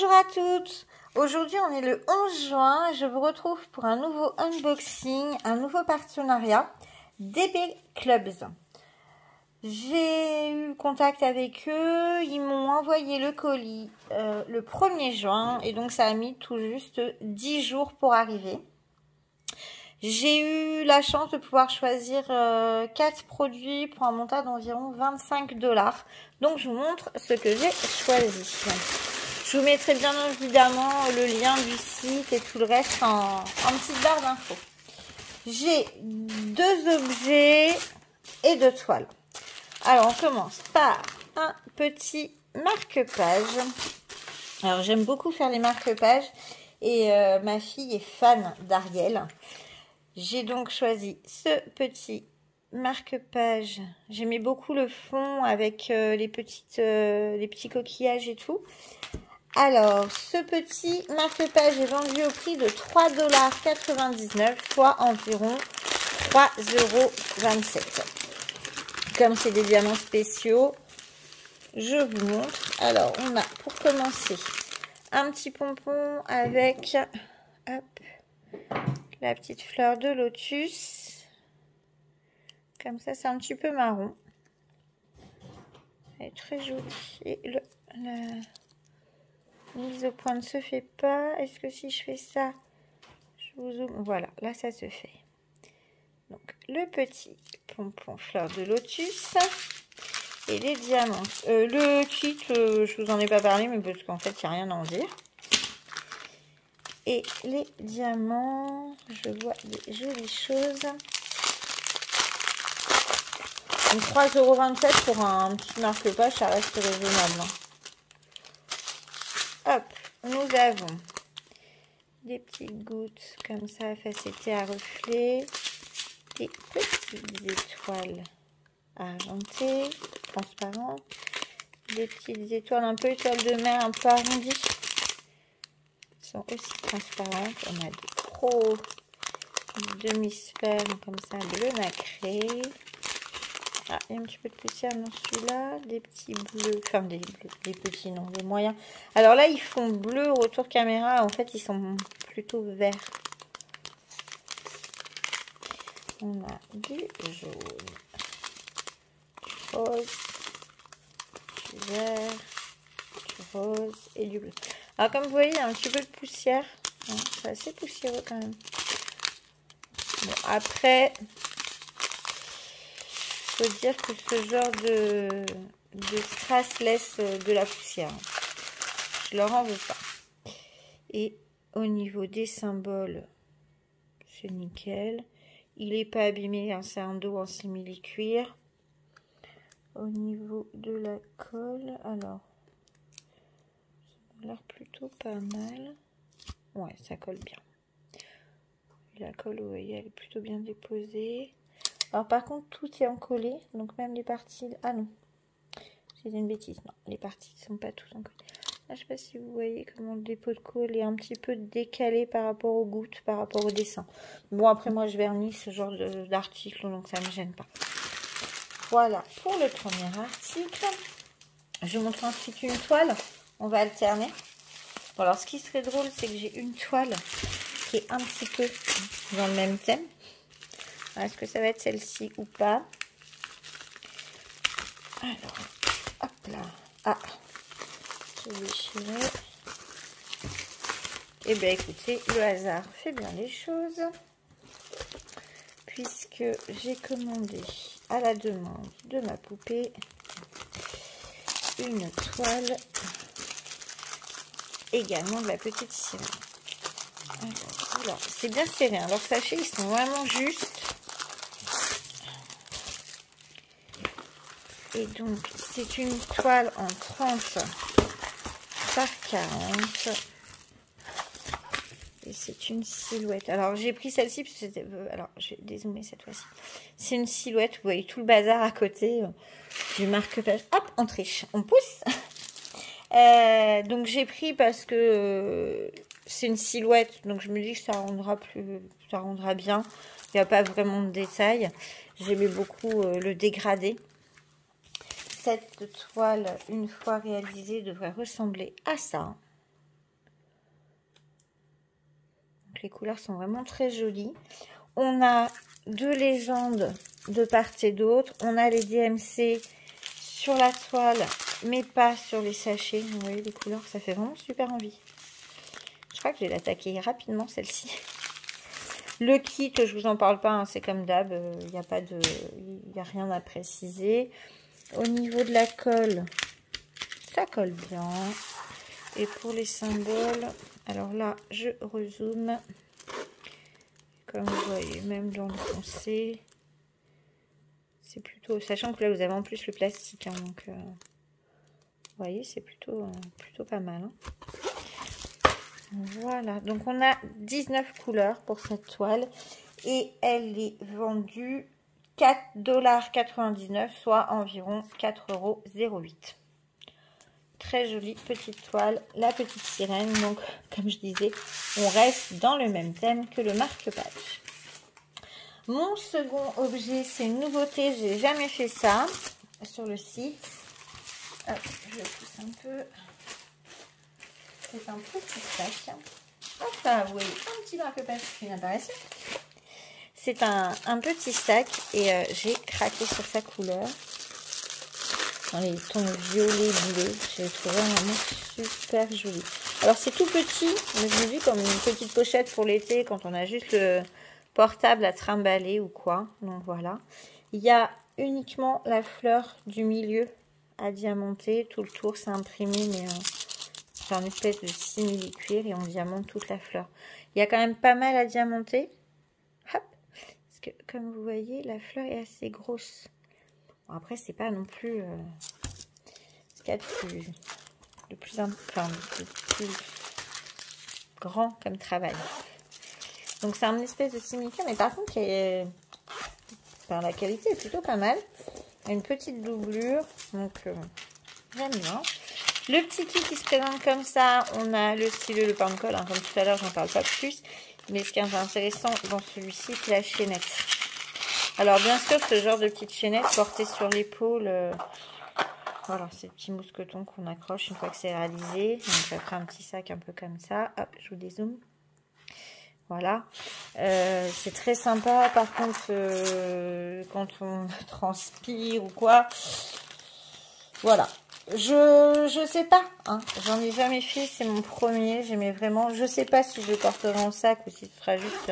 Bonjour à toutes. Aujourd'hui on est le 11 juin. Je vous retrouve pour un nouveau unboxing, un nouveau partenariat DB Clubs. J'ai eu contact avec eux, ils m'ont envoyé le colis le 1er juin et donc ça a mis tout juste 10 jours pour arriver. J'ai eu la chance de pouvoir choisir 4 produits pour un montant d'environ 25 $. Donc je vous montre ce que j'ai choisi. Je vous mettrai bien évidemment le lien du site et tout le reste en petite barre d'infos. J'ai 2 objets et 2 toiles. Alors on commence par un petit marque-page. Alors j'aime beaucoup faire les marque-pages et ma fille est fan d'Ariel. J'ai donc choisi ce petit marque-page. J'aimais beaucoup le fond avec les petits coquillages et tout. Alors, ce petit marque-page est vendu au prix de 3,99 $, soit environ 3,27 €. Comme c'est des diamants spéciaux, je vous montre. Alors, on a pour commencer un petit pompon avec hop, la petite fleur de lotus. Comme ça, c'est un petit peu marron. Elle est très jolie. Et la mise au point ne se fait pas. Est-ce que si je fais ça, je vous zoome. Voilà, là, ça se fait. Donc, le petit pompon fleur de lotus. Et les diamants. Le kit, je vous en ai pas parlé, mais parce qu'en fait, il n'y a rien à en dire. Et les diamants, je vois des jolies choses. Donc 3,27 € pour un petit marque-page, ça reste raisonnable. Hop, nous avons des petites gouttes comme ça, facettées à reflets. Des petites étoiles argentées, transparentes. Des petites étoiles, un peu étoiles de mer, un peu arrondies. Sont aussi transparentes. On a des gros demi-sphères comme ça, bleu nacré. Ah, il y a un petit peu de poussière dans celui-là. Des petits bleus, enfin des bleus, des petits non, des moyens. Alors là, ils font bleu au retour caméra. En fait, ils sont plutôt verts. On a du jaune, du rose, du vert, du rose et du bleu. Alors comme vous voyez, il y a un petit peu de poussière. C'est assez poussiéreux quand même. Bon, après, il faut dire que ce genre de strass laisse de la poussière. Je leur en veux pas. Et au niveau des symboles, c'est nickel. Il n'est pas abîmé, hein, c'est un dos en simili-cuir. Au niveau de la colle, alors, ça a l'air plutôt pas mal. Ouais, ça colle bien. La colle, vous voyez, elle est plutôt bien déposée. Alors par contre, tout est encollé, donc même les parties... Ah non, c'est une bêtise, non, les parties ne sont pas toutes encollées. Là, je ne sais pas si vous voyez comment le dépôt de colle est un petit peu décalé par rapport aux gouttes, par rapport au dessin. Bon, après moi, je vernis ce genre d'article, donc ça ne me gêne pas. Voilà pour le premier article. Je vous montre ensuite une toile. On va alterner. Bon, alors, ce qui serait drôle, c'est que j'ai une toile qui est un petit peu dans le même thème. Est-ce que ça va être celle-ci ou pas? Alors, hop là. Ah, j'ai déchiré. Eh bien, écoutez, le hasard fait bien les choses. Puisque j'ai commandé à la demande de ma poupée une toile également de la petite sirène. Alors, c'est bien serré. Alors, sachez, ils sont vraiment justes. Et donc, c'est une toile en 30 par 40. Et c'est une silhouette. Alors, j'ai pris celle-ci parce que c'était... alors, je vais dézoomer cette fois-ci. C'est une silhouette. Vous voyez tout le bazar à côté du marque-page. Hop, on triche. On pousse. Donc, j'ai pris parce que c'est une silhouette. Donc, je me dis que ça rendra bien. Il n'y a pas vraiment de détails. J'aimais beaucoup le dégradé. Cette toile, une fois réalisée, devrait ressembler à ça. Donc les couleurs sont vraiment très jolies. On a deux légendes de part et d'autre. On a les DMC sur la toile, mais pas sur les sachets. Vous voyez les couleurs, ça fait vraiment super envie. Je crois que je vais l'attaquer rapidement celle-ci. Le kit, je vous en parle pas, hein, c'est comme d'hab, il n'y a rien à préciser. Au niveau de la colle, ça colle bien. Et pour les symboles, alors là, je rezoome. Comme vous voyez, même dans le foncé, c'est plutôt... Sachant que là, vous avez en plus le plastique, hein, donc... vous voyez, c'est plutôt pas mal. Hein. Voilà, donc on a 19 couleurs pour cette toile. Et elle est vendue 4,99 $, soit environ 4,08 €. Très jolie petite toile, la petite sirène. Donc, comme je disais, on reste dans le même thème que le marque-page. Mon second objet, c'est une nouveauté. J'ai jamais fait ça sur le site. Hop, je pousse un peu. C'est un petit sac. Hop là, oui, un petit marque-page qui vient d'apparaître. C'est un petit sac et j'ai craqué sur sa couleur. Dans les tons violets, bleus, je l'ai trouvé vraiment super joli. Alors c'est tout petit, mais je l'ai vu comme une petite pochette pour l'été quand on a juste le portable à trimballer ou quoi. Donc voilà. Il y a uniquement la fleur du milieu à diamanter. Tout le tour c'est imprimé, mais c'est un espèce de simili-cuir et on diamante toute la fleur. Il y a quand même pas mal à diamanter. Hop. Parce que comme vous voyez, la fleur est assez grosse. Bon, après, c'est pas non plus ce qu'il y a de plus grand comme travail. Donc, c'est un espèce de simili-cuir, mais par contre, la qualité est plutôt pas mal. Il y a une petite doublure, donc j'aime bien. Le petit kit qui se présente comme ça, on a le stylo, le pain de colle, hein, comme tout à l'heure, j'en parle pas plus. Mais ce qui est intéressant dans celui-ci, c'est la chaînette. Alors bien sûr, ce genre de petite chaînette portée sur l'épaule, voilà, c'est le petit mousqueton qu'on accroche une fois que c'est réalisé. Donc après un petit sac un peu comme ça, hop, je vous dézoome. Voilà, c'est très sympa. Par contre, quand on transpire ou quoi, voilà. Je sais pas, hein. J'en ai jamais fait, c'est mon premier, j'aimais vraiment. Je sais pas si je le porterai en sac ou si ce sera juste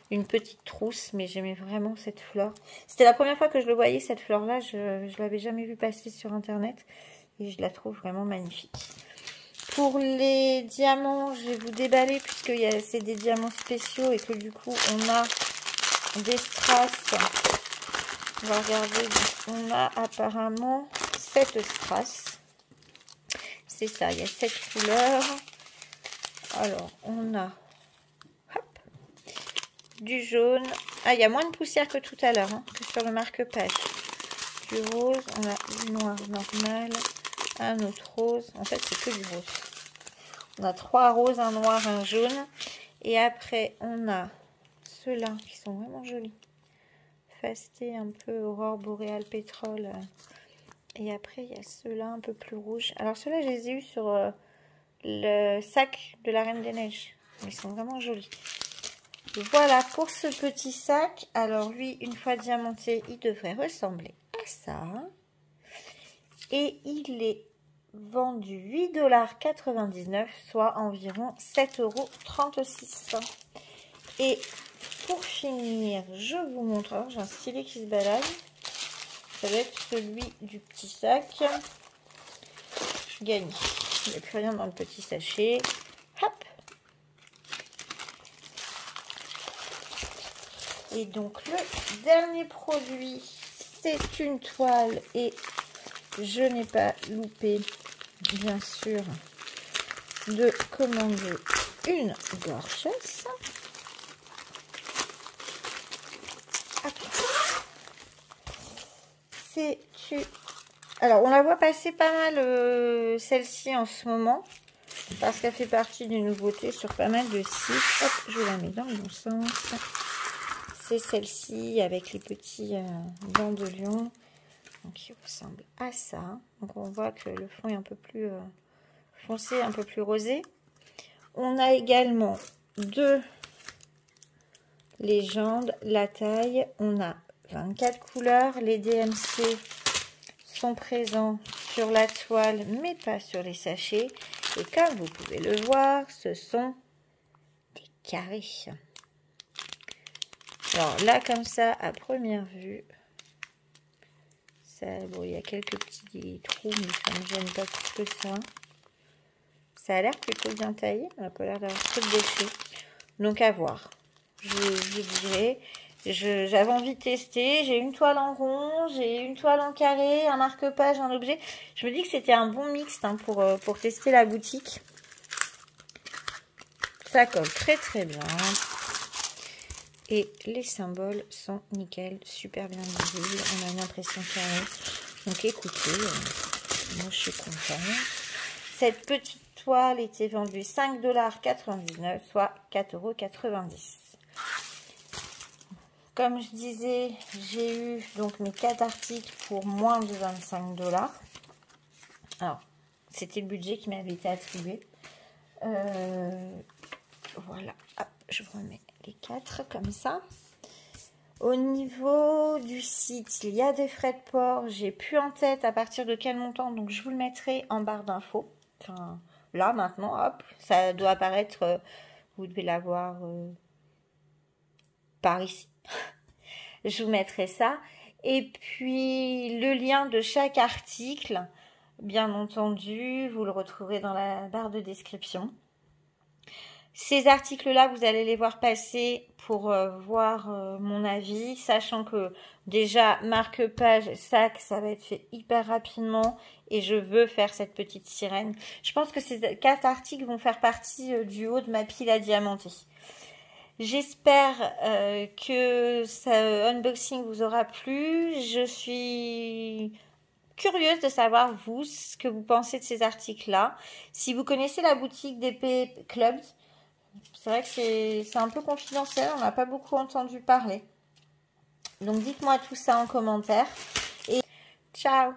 une petite trousse, mais j'aimais vraiment cette fleur. C'était la première fois que je le voyais, cette fleur-là, je l'avais jamais vue passer sur internet et je la trouve vraiment magnifique. Pour les diamants, je vais vous déballer puisque c'est des diamants spéciaux et que du coup on a des strass. On va regarder, on a apparemment 7 strass. C'est ça, il y a 7 couleurs. Alors, on a hop, du jaune. Ah, il y a moins de poussière que tout à l'heure, hein, que sur le marque-page. Du rose, on a du noir normal, un autre rose. En fait, c'est que du rose. On a 3 roses, un noir, un jaune. Et après, on a ceux-là qui sont vraiment jolis. Fasté, un peu aurore boréale pétrole. Et après, il y a ceux-là un peu plus rouges. Alors, ceux-là, je les ai eus sur le sac de la Reine des Neiges. Ils sont vraiment jolis. Voilà pour ce petit sac. Alors, lui, une fois diamanté, il devrait ressembler à ça. Et il est vendu 8,99 $, soit environ 7,36 €. Et pour finir, je vous montre. Alors, j'ai un stylet qui se balade. Ça va être celui du petit sac. Je gagne. Il n'y a plus rien dans le petit sachet. Hop. Et donc le dernier produit, c'est une toile. Et je n'ai pas loupé, bien sûr, de commander une gorgeuse. C'est une... Alors, on la voit passer pas mal, celle-ci, en ce moment. Parce qu'elle fait partie des nouveautés sur pas mal de sites. Hop, je la mets dans le bon sens. C'est celle-ci, avec les petits dents de lion. Donc, qui ressemble à ça. Donc, on voit que le fond est un peu plus foncé, un peu plus rosé. On a également deux légende, la taille. On a 24 couleurs. Les DMC sont présents sur la toile, mais pas sur les sachets. Et comme vous pouvez le voir, ce sont des carrés. Alors là, comme ça, à première vue, ça, bon, il y a quelques petits trous, mais ça ne me gêne pas plus que ça. Ça a l'air plutôt bien taillé, on n'a pas l'air d'avoir trop de déchets. Donc à voir. Je dirais, j'avais envie de tester. J'ai une toile en rond, j'ai une toile en carré, un marque-page, un objet. Je me dis que c'était un bon mix hein, pour tester la boutique. Ça colle très très bien. Et les symboles sont nickel, super bien visibles. On a une impression carrée. Donc écoutez, moi je suis contente. Cette petite toile était vendue 5,99 $, soit 4,90 €. Comme je disais, j'ai eu donc mes 4 articles pour moins de 25 $. Alors, c'était le budget qui m'avait été attribué. Voilà, hop, je remets les 4 comme ça. Au niveau du site, il y a des frais de port. J'ai plus en tête à partir de quel montant, donc je vous le mettrai en barre d'infos. Enfin, là, maintenant, hop, ça doit apparaître. Vous devez l'avoir par ici. Je vous mettrai ça. Et puis, le lien de chaque article, bien entendu, vous le retrouverez dans la barre de description. Ces articles-là, vous allez les voir passer pour voir mon avis, sachant que déjà, marque-page, sac, ça va être fait hyper rapidement et je veux faire cette petite sirène. Je pense que ces 4 articles vont faire partie du haut de ma pile à diamanter. J'espère que ce unboxing vous aura plu. Je suis curieuse de savoir, vous, ce que vous pensez de ces articles-là. Si vous connaissez la boutique d'épée Clubs, c'est vrai que c'est un peu confidentiel, on n'a pas beaucoup entendu parler. Donc dites-moi tout ça en commentaire. Et ciao!